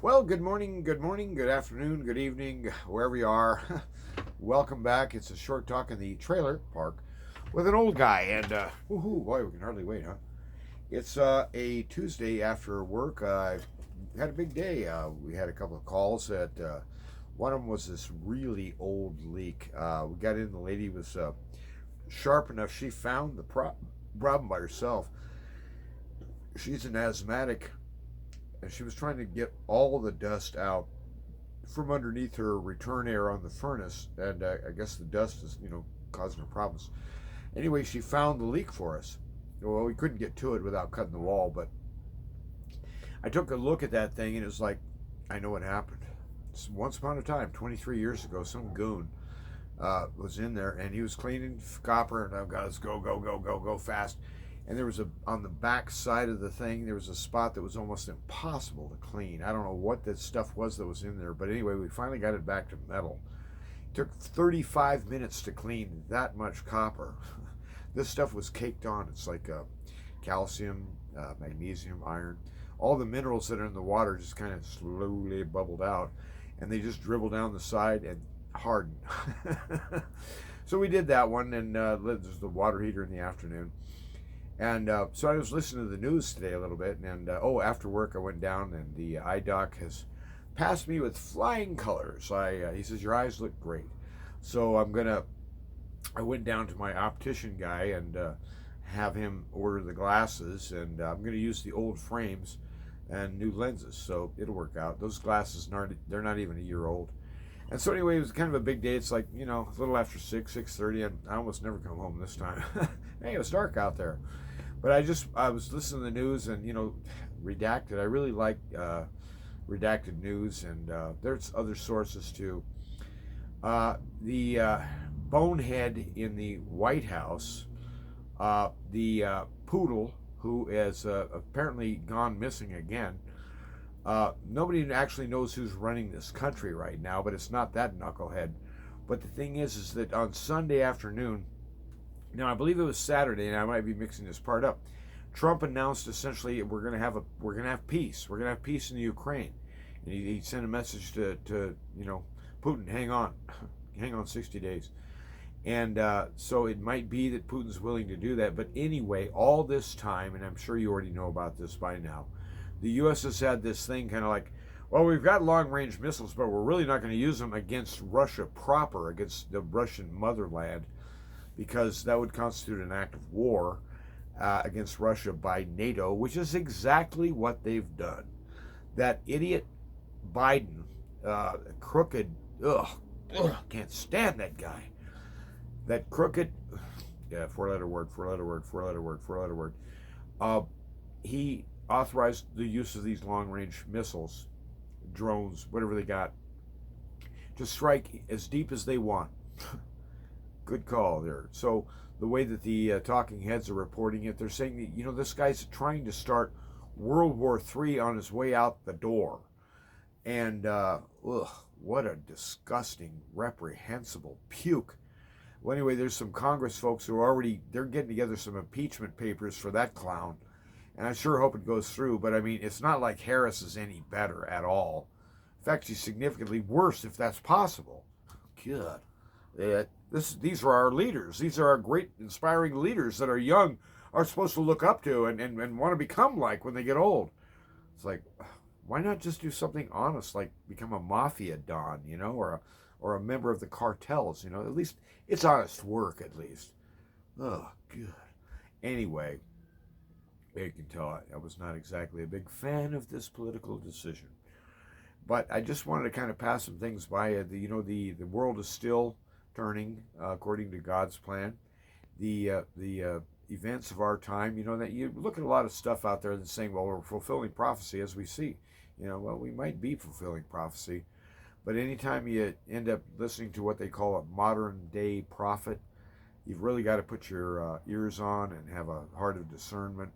Well, good morning, good afternoon, good evening, wherever you are. Welcome back. It's a short talk in the trailer park with an old guy, and woohoo, boy, we can hardly wait, huh? It's a Tuesday after work. I had a big day. We had a couple of calls. One of them was this really old leak. We got in. The lady was sharp enough. She found the problem by herself. She's an asthmatic, and she was trying to get all the dust out from underneath her return air on the furnace, and I guess the dust is, causing her problems. Anyway, she found the leak for us. Well, we couldn't get to it without cutting the wall, but I took a look at that thing, and it was like, I know what happened. Once upon a time, 23 years ago, some goon was in there, and he was cleaning copper, and I've got to go fast. And there was on the back side of the thing, there was a spot that was almost impossible to clean. I don't know what that stuff was that was in there, but anyway, we finally got it back to metal. It took 35 minutes to clean that much copper. This stuff was caked on. It's like calcium, magnesium, iron. All the minerals that are in the water just kind of slowly bubbled out, and they just dribbled down the side and hardened. So we did that one, and there's the water heater in the afternoon. And so I was listening to the news today a little bit, and after work I went down, and the eye doc has passed me with flying colors. He says your eyes look great, so I went down to my optician guy and have him order the glasses, and I'm gonna use the old frames and new lenses, so it'll work out. Those glasses they're not even a year old. And so anyway, it was kind of a big day. It's like, a little after 6:30, and I almost never come home this time. Hey, it was dark out there. But I was listening to the news, and redacted. I really like redacted news, and there's other sources too. The bonehead in the White House, the poodle who has apparently gone missing again. Nobody actually knows who's running this country right now, but it's not that knucklehead. But the thing is that on Sunday afternoon, now I believe it was Saturday, and I might be mixing this part up. Trump announced essentially we're gonna have peace. We're gonna have peace in the Ukraine, and he sent a message to Putin, hang on, hang on 60 days. And so it might be that Putin's willing to do that. But anyway, all this time, and I'm sure you already know about this by now, the U.S. has had this thing kind of like, well, we've got long-range missiles, but we're really not going to use them against Russia proper, against the Russian motherland, because that would constitute an act of war against Russia by NATO, which is exactly what they've done. That idiot Biden, crooked, can't stand that guy. That crooked, yeah, four-letter word. He authorized the use of these long-range missiles, drones, whatever they got, to strike as deep as they want. Good call there. So the way that the talking heads are reporting it, they're saying that, this guy's trying to start World War III on his way out the door. And what a disgusting, reprehensible puke. Well, anyway, there's some Congress folks who they're getting together some impeachment papers for that clown. And I sure hope it goes through, but I mean, it's not like Harris is any better at all. In fact, she's significantly worse if that's possible. Good. These are our leaders. These are our great, inspiring leaders that are young, are supposed to look up to and want to become like when they get old. It's like, why not just do something honest, like become a mafia don, or a member of the cartels, At least it's honest work, at least. Oh, good. Anyway, you can tell I was not exactly a big fan of this political decision. But I just wanted to kind of pass some things by. The world is still turning according to God's plan. The events of our time, that you look at a lot of stuff out there that's saying, well, we're fulfilling prophecy, as we see. Well, we might be fulfilling prophecy, but anytime you end up listening to what they call a modern day prophet, you've really got to put your ears on and have a heart of discernment.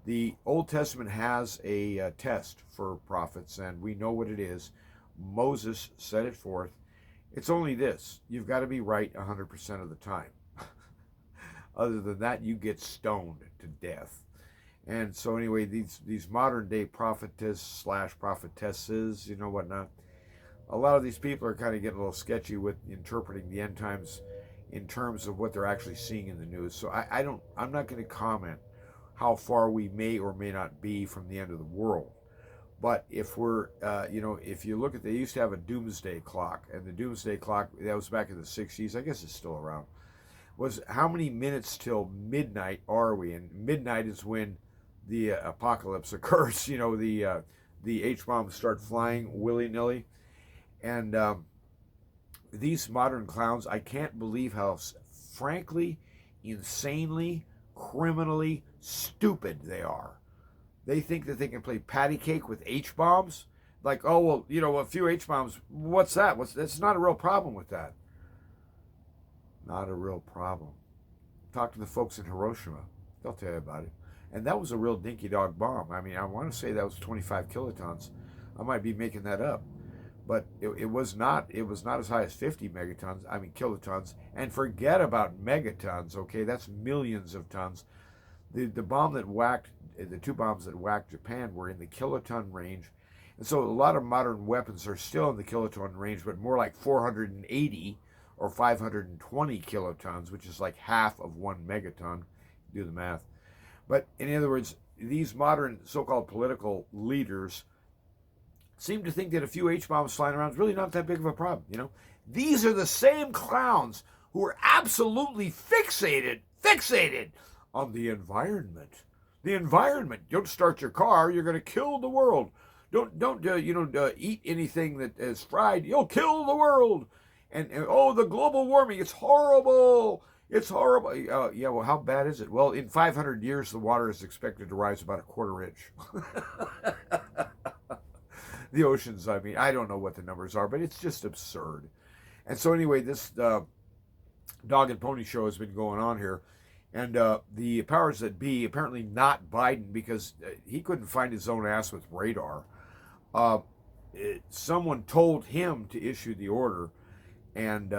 The Old Testament has a test for prophets, and we know what it is. Moses set it forth. It's only this: you've got to be right 100% of the time. Other than that, you get stoned to death. And so anyway, these modern day prophetess slash prophetesses, you know, whatnot, a lot of these people are kind of getting a little sketchy with interpreting the end times in terms of what they're actually seeing in the news. So I'm not going to comment how far we may or may not be from the end of the world. But if we're, if you look at, they used to have a doomsday clock, and the doomsday clock, that was back in the 60s, I guess it's still around, was how many minutes till midnight are we? And midnight is when the apocalypse occurs. The H bombs start flying willy nilly, and these modern clowns, I can't believe how frankly, insanely, criminally stupid they are. They think that they can play patty cake with H bombs. Like, oh well, a few H bombs. What's that? That's not a real problem with that. Not a real problem. Talk to the folks in Hiroshima. They'll tell you about it. And that was a real dinky dog bomb. I mean, I want to say that was 25 kilotons. I might be making that up, but it was not. It was not as high as 50 megatons. I mean kilotons. And forget about megatons. Okay, that's millions of tons. The bomb that whacked, the two bombs that whacked Japan were in the kiloton range, and so a lot of modern weapons are still in the kiloton range, but more like 480 or 520 kilotons, which is like half of 1 megaton. Do the math. But in other words, these modern so-called political leaders seem to think that a few H-bombs flying around is really not that big of a problem. These are the same clowns who are absolutely fixated on the environment. The environment. Don't start your car, you're going to kill the world. Don't eat anything that is fried, you'll kill the world. And oh, the global warming, it's horrible. It's horrible. Yeah, well, how bad is it? Well, in 500 years, the water is expected to rise about a quarter inch. The oceans, I mean, I don't know what the numbers are, but it's just absurd. And so anyway, this dog and pony show has been going on here. And the powers that be, apparently not Biden, because he couldn't find his own ass with radar. Someone told him to issue the order, and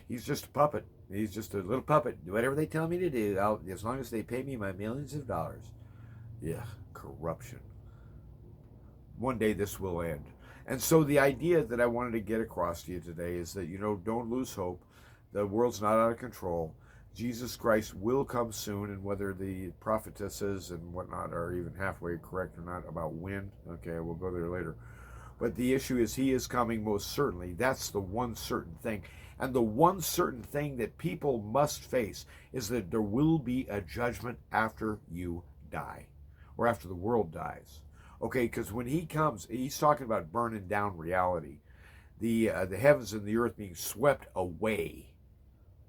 he's just a puppet. He's just a little puppet. Do whatever they tell me to do, as long as they pay me my millions of dollars. Yeah, corruption. One day this will end. And so the idea that I wanted to get across to you today is that, don't lose hope. The world's not out of control. Jesus Christ will come soon, and whether the prophetesses and whatnot are even halfway correct or not about when, okay, we'll go there later. But the issue is he is coming most certainly. That's the one certain thing. And the one certain thing that people must face is that there will be a judgment after you die, or after the world dies. Okay, because when he comes, he's talking about burning down reality. The heavens and the earth being swept away,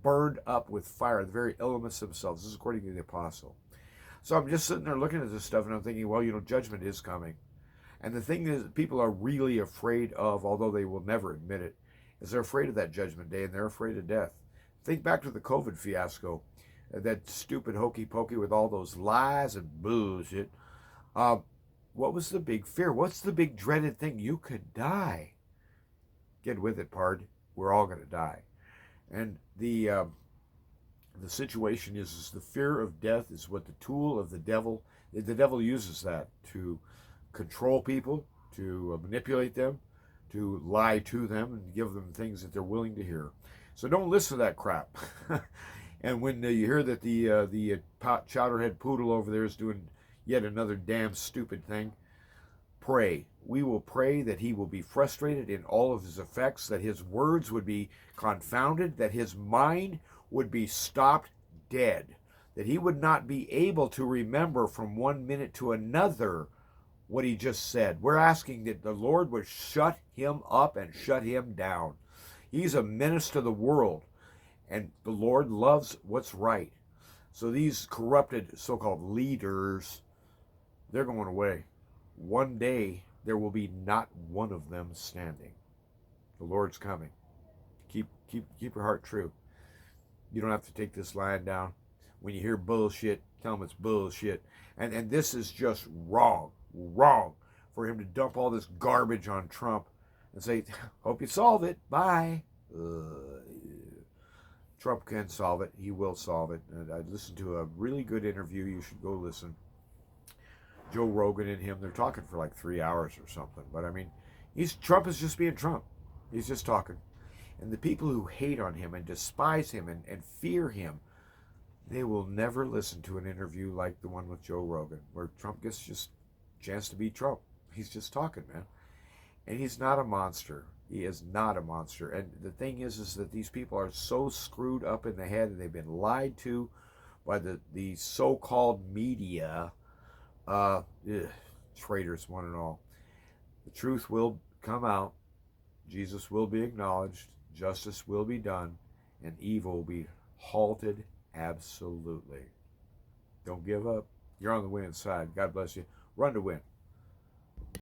burned up with fire, the very elements themselves. This is according to the apostle. So I'm just sitting there looking at this stuff, and I'm thinking, well, judgment is coming. And the thing is, people are really afraid of, although they will never admit it, is they're afraid of that judgment day, and they're afraid of death. Think back to the COVID fiasco, that stupid hokey pokey with all those lies and bullshit. What was the big fear? What's the big dreaded thing? You could die. Get with it, pard. We're all going to die. And the situation is the fear of death is what the tool of the devil. The devil uses that to control people, to manipulate them, to lie to them, and give them things that they're willing to hear. So don't listen to that crap. And when you hear that the chowderhead poodle over there is doing yet another damn stupid thing, pray. We will pray that he will be frustrated in all of his effects, that his words would be confounded, that his mind would be stopped dead, that he would not be able to remember from one minute to another what he just said. We're asking that the Lord would shut him up and shut him down. He's a menace to the world, and the Lord loves what's right. So these corrupted so-called leaders, they're going away. One day, there will be not one of them standing. The Lord's coming. Keep your heart true. You don't have to take this lying down. When you hear bullshit, tell them it's bullshit. And this is just wrong for him to dump all this garbage on Trump and say, hope you solve it. Bye. Trump can solve it. He will solve it. And I listened to a really good interview. You should go listen. Joe Rogan and him, they're talking for like 3 hours or something. But I mean, Trump is just being Trump. He's just talking. And the people who hate on him and despise him and fear him, they will never listen to an interview like the one with Joe Rogan, where Trump gets just a chance to be Trump. He's just talking, man. And he's not a monster. He is not a monster. And the thing is that these people are so screwed up in the head, and they've been lied to by the so-called media. Ugh, traitors, one and all. The truth will come out. Jesus will be acknowledged. Justice will be done. And evil will be halted absolutely. Don't give up. You're on the winning side. God bless you. Run to win.